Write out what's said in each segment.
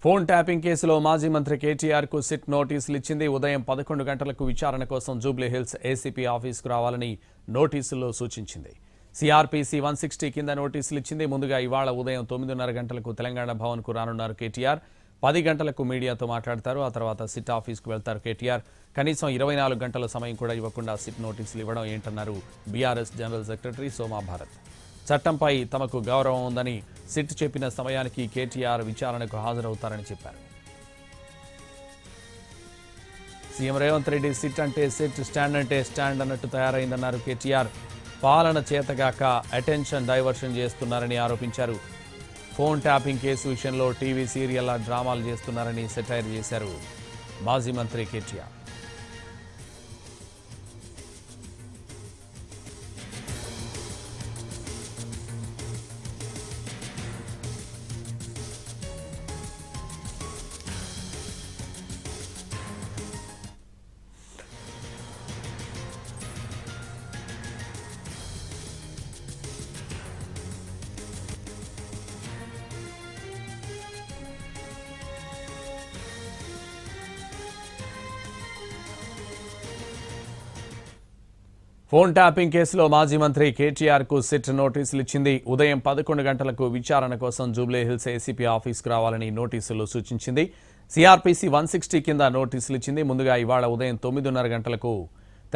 Phone tapping కేసులో మాజీ మంత్రి కేటీఆర్కు సిట్ నోటీసులు ఇచ్చింది. ఉదయం 11 గంటలకు విచారణ కోసం జూబ్లీహిల్స్ ఏసీపీ ఆఫీసుకు రావాలని నోటీసుల్లో సూచించింది. సిఆర్పీసీ 160 కింద నోటీసులు ఇచ్చింది. ముందుగా ఇవాళ ఉదయం 9:30 గంటలకు తెలంగాణ భవన్కు రానున్నారు కేటీఆర్. 10 గంటలకు మీడియాతో మాట్లాడతారు. ఆ తర్వాత సిట్ ఆఫీస్కు వెళ్తారు కేటీఆర్. కనీసం 24 గంటల సమయం కూడా ఇవ్వకుండా సిట్ నోటీసులు ఇవ్వడం ఏంటన్నారు BRS general secretary Soma Bharat. చట్టంపై తమకు గౌరవం ఉందని సిట్ చెప్పిన సమయానికి కేటీఆర్ విచారణకు హాజరవుతారని చెప్పారు. సీఎం రేవంత్ రెడ్డి సిట్ అంటే సిట్, స్టాండ్ అంటే స్టాండ్ అన్నట్టు తయారైందన్నారు కేటీఆర్. పాలన చేతగాక అటెన్షన్ డైవర్షన్ చేస్తున్నారని ఆరోపించారు. ఫోన్ ట్యాపింగ్ కేసు విషయంలో టీవీ సీరియల్ డ్రామాలు చేస్తున్నారని సెటైర్ చేశారు మాజీ మంత్రి కేటీఆర్. ఫోన్ ట్యాపింగ్ కేసులో మాజీ మంత్రి కేటీఆర్కు సిట్ నోటీసులు ఇచ్చింది. ఉదయం 11 గంటలకు విచారణ కోసం జూబ్లీహిల్స్ ఏసీపీ ఆఫీస్కు రావాలని నోటీసులు సూచించింది. సిఆర్పీసీ 160 కింద నోటీసులు ఇచ్చింది. ముందుగా ఇవాళ ఉదయం 9:30 గంటలకు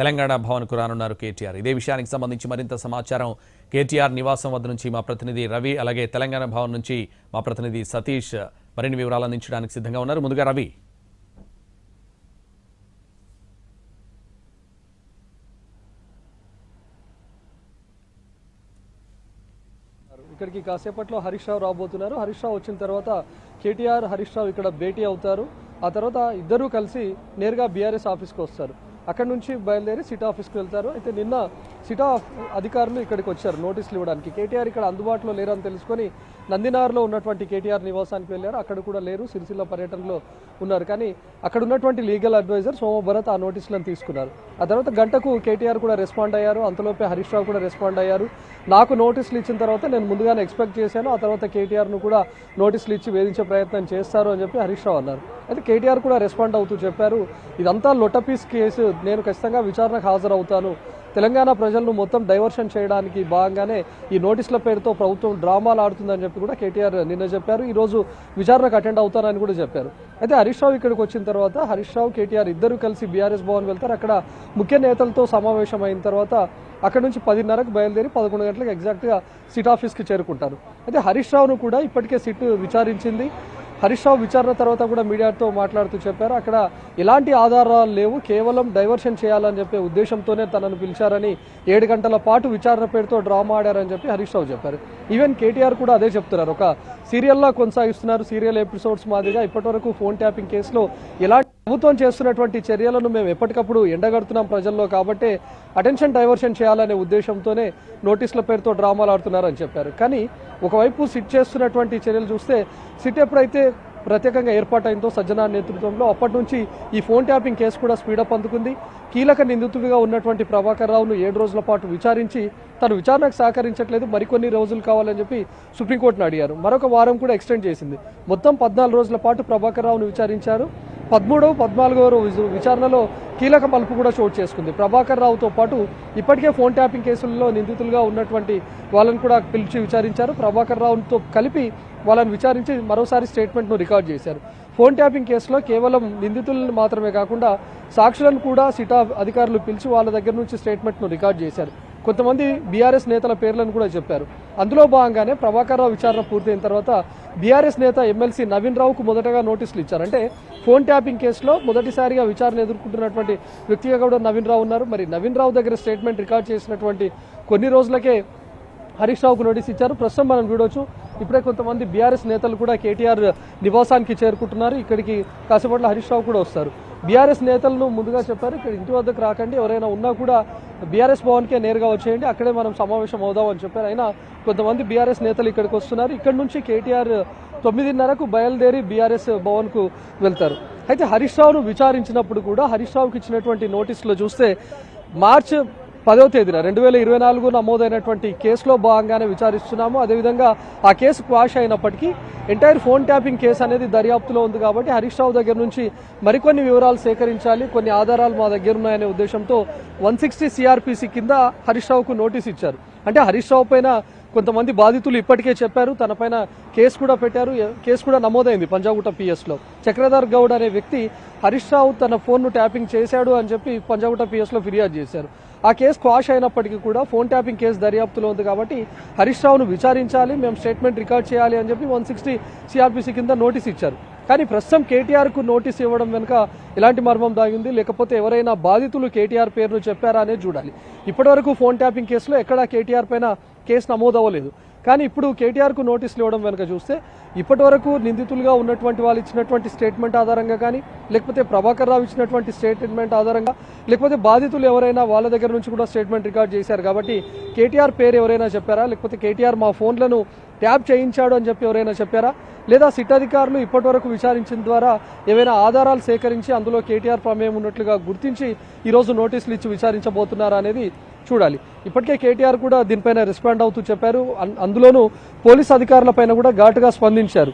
తెలంగాణ భవన్కు రానున్నారు కేటీఆర్. ఇదే విషయానికి సంబంధించి మరింత సమాచారం కేటీఆర్ నివాసం వద్ద నుంచి మా ప్రతినిధి రవి, అలాగే తెలంగాణ భవన్ నుంచి మా ప్రతినిధి సతీష్ మరిన్ని వివరాలు అందించడానికి సిద్ధంగా ఉన్నారు. ముందుగా రవి. ఇక్కడికి కాసేపట్లో హరీష్ రావు రాబోతున్నారు. హరీష్ రావు వచ్చిన తర్వాత కేటీఆర్, హరీష్ రావు ఇక్కడ భేటీ అవుతారు. ఆ తర్వాత ఇద్దరూ కలిసి నేరుగా బీఆర్ఎస్ ఆఫీస్కి వస్తారు. అక్కడి నుంచి బయలుదేరి సిట్ ఆఫీస్కి వెళ్తారు. అయితే నిన్న సిట్ అధికారులు ఇక్కడికి వచ్చారు నోటీసులు ఇవ్వడానికి. కేటీఆర్ ఇక్కడ అందుబాటులో లేరని తెలుసుకొని నందినార్లో ఉన్నటువంటి కేటీఆర్ నివాసానికి వెళ్ళారు. అక్కడ కూడా లేరు, సిరిసిల్ల పర్యటనలో ఉన్నారు. కానీ అక్కడ ఉన్నటువంటి లీగల్ అడ్వైజర్ సోమా భారత్ ఆ నోటీసులను తీసుకున్నారు. ఆ తర్వాత గంటకు కేటీఆర్ కూడా రెస్పాండ్ అయ్యారు. అంతలోపే హరీష్ రావు కూడా రెస్పాండ్ అయ్యారు. నాకు నోటీసులు ఇచ్చిన తర్వాత నేను ముందుగానే ఎక్స్పెక్ట్ చేశాను, ఆ తర్వాత కేటీఆర్ను కూడా నోటీసులు ఇచ్చి వేధించే ప్రయత్నం చేస్తారు అని చెప్పి హరీష్ రావు అన్నారు. అయితే కేటీఆర్ కూడా రెస్పాండ్ అవుతూ చెప్పారు, ఇదంతా లొట్టపీస్ కేసు, నేను ఖచ్చితంగా విచారణకు హాజరవుతాను. తెలంగాణ ప్రజలను మొత్తం డైవర్షన్ చేయడానికి భాగంగానే ఈ నోటీసుల పేరుతో ప్రభుత్వం డ్రామాలు ఆడుతుందని చెప్పి కూడా కేటీఆర్ నిన్న చెప్పారు. ఈరోజు విచారణకు అటెండ్ అవుతారని కూడా చెప్పారు. అయితే హరీష్ రావు ఇక్కడికి వచ్చిన తర్వాత హరీష్ రావు, కేటీఆర్ ఇద్దరు కలిసి బీఆర్ఎస్ భవన్ వెళ్తారు. అక్కడ ముఖ్య నేతలతో సమావేశం అయిన తర్వాత అక్కడ నుంచి 10:30కు బయలుదేరి 11 గంటలకు ఎగ్జాక్ట్గా సిట్ ఆఫీస్కి చేరుకుంటారు. అయితే హరీష్ రావును కూడా ఇప్పటికే సిట్ విచారించింది. హరీష్ రావు విచారణ తర్వాత కూడా మీడియాతో మాట్లాడుతూ చెప్పారు, అక్కడ ఎలాంటి ఆధారాలు లేవు, కేవలం డైవర్షన్ చేయాలని చెప్పే ఉద్దేశంతోనే తనను పిలిచారని, 7 గంటల పాటు విచారణ పేరుతో డ్రామా ఆడారని చెప్పి హరీష్ రావు చెప్పారు. ఈవెన్ కేటీఆర్ కూడా అదే చెప్తున్నారు, ఒక సీరియల్లా కొనసాగిస్తున్నారు, సీరియల్ ఎపిసోడ్స్ మాదిరిగా ఇప్పటివరకు ఫోన్ ట్యాపింగ్ కేసులో ఎలాంటి ప్రభుత్వం చేస్తున్నటువంటి చర్యలను మేము ఎప్పటికప్పుడు ఎండగడుతున్నాం ప్రజల్లో, కాబట్టి అటెన్షన్ డైవర్షన్ చేయాలనే ఉద్దేశంతోనే నోటీసుల పేరుతో డ్రామాలు ఆడుతున్నారని చెప్పారు. కానీ ఒకవైపు సిట్ చేస్తున్నటువంటి చర్యలు చూస్తే, సిట్ ఎప్పుడైతే ప్రత్యేకంగా ఏర్పాటైందో సజ్జనార్ నేతృత్వంలో అప్పటి నుంచి ఈ ఫోన్ ట్యాపింగ్ కేసు కూడా స్పీడప్ అందుకుంది. కీలక నిందితుడిగా ఉన్నటువంటి ప్రభాకర్ రావును 7 రోజుల పాటు విచారించి తను విచారణకు సహకరించట్లేదు, మరికొన్ని రోజులు కావాలని చెప్పి సుప్రీంకోర్టును అడిగారు. మరొక వారం కూడా ఎక్స్టెండ్ చేసింది. మొత్తం 14 రోజుల పాటు ప్రభాకర్ రావును విచారించారు. 13వ 14వ రోజు విచారణలో కీలక మలుపు కూడా చోటు చేసుకుంది. ప్రభాకర్ రావుతో పాటు ఇప్పటికే ఫోన్ ట్యాపింగ్ కేసుల్లో నిందితులుగా ఉన్నటువంటి వాళ్ళని కూడా పిలిచి విచారించారు. ప్రభాకర్ రావుతో కలిపి వాళ్ళని విచారించి మరోసారి స్టేట్మెంట్ను రికార్డ్ చేశారు. ఫోన్ ట్యాపింగ్ కేసులో కేవలం నిందితులను మాత్రమే కాకుండా సాక్షులను కూడా సిట్ అధికారులు పిలిచి వాళ్ళ దగ్గర నుంచి స్టేట్మెంట్ను రికార్డ్ చేశారు. కొంతమంది బీఆర్ఎస్ నేతల పేర్లను కూడా చెప్పారు. అందులో భాగంగానే ప్రభాకర్ రావు విచారణ పూర్తయిన తర్వాత బీఆర్ఎస్ నేత ఎమ్మెల్సీ నవీన్ రావుకు మొదటగా నోటీసులు ఇచ్చారు. అంటే ఫోన్ ట్యాపింగ్ కేసులో మొదటిసారిగా విచారణ ఎదుర్కొంటున్నటువంటి వ్యక్తిగా కూడా నవీన్ రావు ఉన్నారు. మరి నవీన్ రావు దగ్గర స్టేట్మెంట్ రికార్డ్ చేసినటువంటి కొన్ని రోజులకే హరీష్ రావుకు నోటీస్ ఇచ్చారు. ప్రస్తుతం మనం చూడవచ్చు, ఇప్పుడే కొంతమంది బీఆర్ఎస్ నేతలు కూడా కేటీఆర్ నివాసానికి చేరుకుంటున్నారు. ఇక్కడికి కాసేపట్లో హరీష్ రావు కూడా వస్తారు. బీఆర్ఎస్ నేతలను ముందుగా చెప్పారు, ఇక్కడ ఇంటి వద్దకు రాకండి, ఎవరైనా ఉన్నా కూడా బీఆర్ఎస్ భవన్కే నేరుగా వచ్చేయండి, అక్కడే మనం సమావేశం అవుదామని చెప్పారు. అయినా కొంతమంది బీఆర్ఎస్ నేతలు ఇక్కడికి వస్తున్నారు. ఇక్కడ నుంచి కేటీఆర్ 9:30కు బయలుదేరి బీఆర్ఎస్ భవన్కు వెళ్తారు. అయితే హరీష్ రావును విచారించినప్పుడు కూడా హరీష్ రావుకి ఇచ్చినటువంటి నోటీసులో చూస్తే మార్చి 10వ తేదీన 2024 నమోదైనటువంటి కేసులో భాగంగానే విచారిస్తున్నాము. అదేవిధంగా ఆ కేసు క్వాష్ అయినప్పటికీ ఎంటైర్ ఫోన్ ట్యాపింగ్ కేసు అనేది దర్యాప్తులో ఉంది కాబట్టి హరీష్ రావు దగ్గర నుంచి మరికొన్ని వివరాలు సేకరించాలి, కొన్ని ఆధారాలు మా దగ్గర ఉన్నాయనే ఉద్దేశంతో 160 సిఆర్పిసి కింద హరీష్ రావుకు నోటీస్ ఇచ్చారు. అంటే హరీష్ రావు పైన కొంతమంది బాధితులు ఇప్పటికే చెప్పారు, తన పైన కేసు కూడా పెట్టారు, కేసు కూడా నమోదైంది పంజాగుట్ట పిఎస్లో. చక్రధర్ గౌడ్ అనే వ్యక్తి హరీష్ రావు తన ఫోన్ను ట్యాపింగ్ చేశాడు అని చెప్పి పంజాగుట్ట పిఎస్లో ఫిర్యాదు చేశారు. ఆ కేసు క్వాష్ అయినప్పటికీ కూడా ఫోన్ ట్యాపింగ్ కేసు దర్యాప్తులో ఉంది కాబట్టి హరీష్ రావును విచారించాలి, మేము స్టేట్మెంట్ రికార్డ్ చేయాలి అని చెప్పి 160 సిఆర్పిసి కింద నోటీస్ ఇచ్చారు. కానీ ప్రస్తుతం కేటీఆర్కు నోటీస్ ఇవ్వడం వెనుక ఎలాంటి మర్మం దాగింది, లేకపోతే ఎవరైనా బాధితులు కేటీఆర్ పేరును చెప్పారా అనేది చూడాలి. ఇప్పటివరకు ఫోన్ ట్యాపింగ్ కేసులో ఎక్కడా కేటీఆర్ పైన కేసు నమోదవ్వలేదు. కానీ ఇప్పుడు కేటీఆర్కు నోటీసులు ఇవ్వడం వెనుక చూస్తే ఇప్పటివరకు నిందితులుగా ఉన్నటువంటి వాళ్ళు ఇచ్చినటువంటి స్టేట్మెంట్ ఆధారంగా కానీ, లేకపోతే ప్రభాకర్ రావు ఇచ్చినటువంటి స్టేట్మెంట్ ఆధారంగా, లేకపోతే బాధితులు ఎవరైనా వాళ్ళ దగ్గర నుంచి కూడా స్టేట్మెంట్ రికార్డ్ చేశారు. కాబట్టి కేటీఆర్ పేరు ఎవరైనా చెప్పారా, లేకపోతే కేటీఆర్ మా ఫోన్లను ట్యాప్ చేయించాడు అని చెప్పి ఎవరైనా చెప్పారా, లేదా సిట్ అధికారులు ఇప్పటివరకు విచారించిన ద్వారా ఏవైనా ఆధారాలు సేకరించి అందులో కేటీఆర్ ప్రమేయం ఉన్నట్లుగా గుర్తించి ఈరోజు నోటీసులు ఇచ్చి విచారించబోతున్నారా అనేది చూడాలి. ఇప్పటికే కేటీఆర్ కూడా దీనిపైన రెస్పాండ్ అవుతూ చెప్పారు. అందులోనూ పోలీస్ అధికారుల పైన కూడా ఘాటుగా స్పందించారు.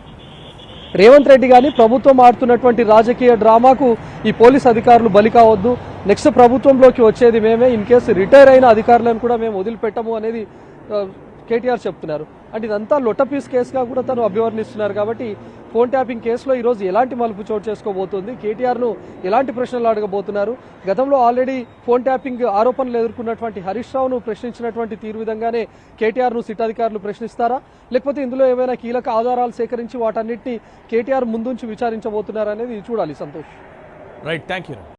రేవంత్ రెడ్డి గాని ప్రభుత్వం ఆడుతున్నటువంటి రాజకీయ డ్రామాకు ఈ పోలీస్ అధికారులు బలి కావద్దు, నెక్స్ట్ ప్రభుత్వంలోకి వచ్చేది మేమే, ఇన్ కేసు రిటైర్ అయిన అధికారులను కూడా మేము వదిలిపెట్టము అనేది కేటీఆర్ చెప్తున్నారు. అంటే ఇదంతా లొట్టపీస్ కేసుగా కూడా తను అభివర్ణిస్తున్నారు. కాబట్టి ఫోన్ ట్యాపింగ్ కేసులో ఈరోజు ఎలాంటి మలుపు చోటు చేసుకోబోతోంది, కేటీఆర్ను ఎలాంటి ప్రశ్నలు అడగబోతున్నారు, గతంలో ఆల్రెడీ ఫోన్ ట్యాపింగ్ ఆరోపణలు ఎదుర్కొన్నటువంటి హరీష్ రావును ప్రశ్నించినటువంటి తీరు విధంగానే కేటీఆర్ను సిట్ అధికారులు ప్రశ్నిస్తారా, లేకపోతే ఇందులో ఏవైనా కీలక ఆధారాలు సేకరించి వాటన్నిటిని కేటీఆర్ ముందుంచి విచారించబోతున్నారా అనేది చూడాలి. సంతోష్. Right, thank you.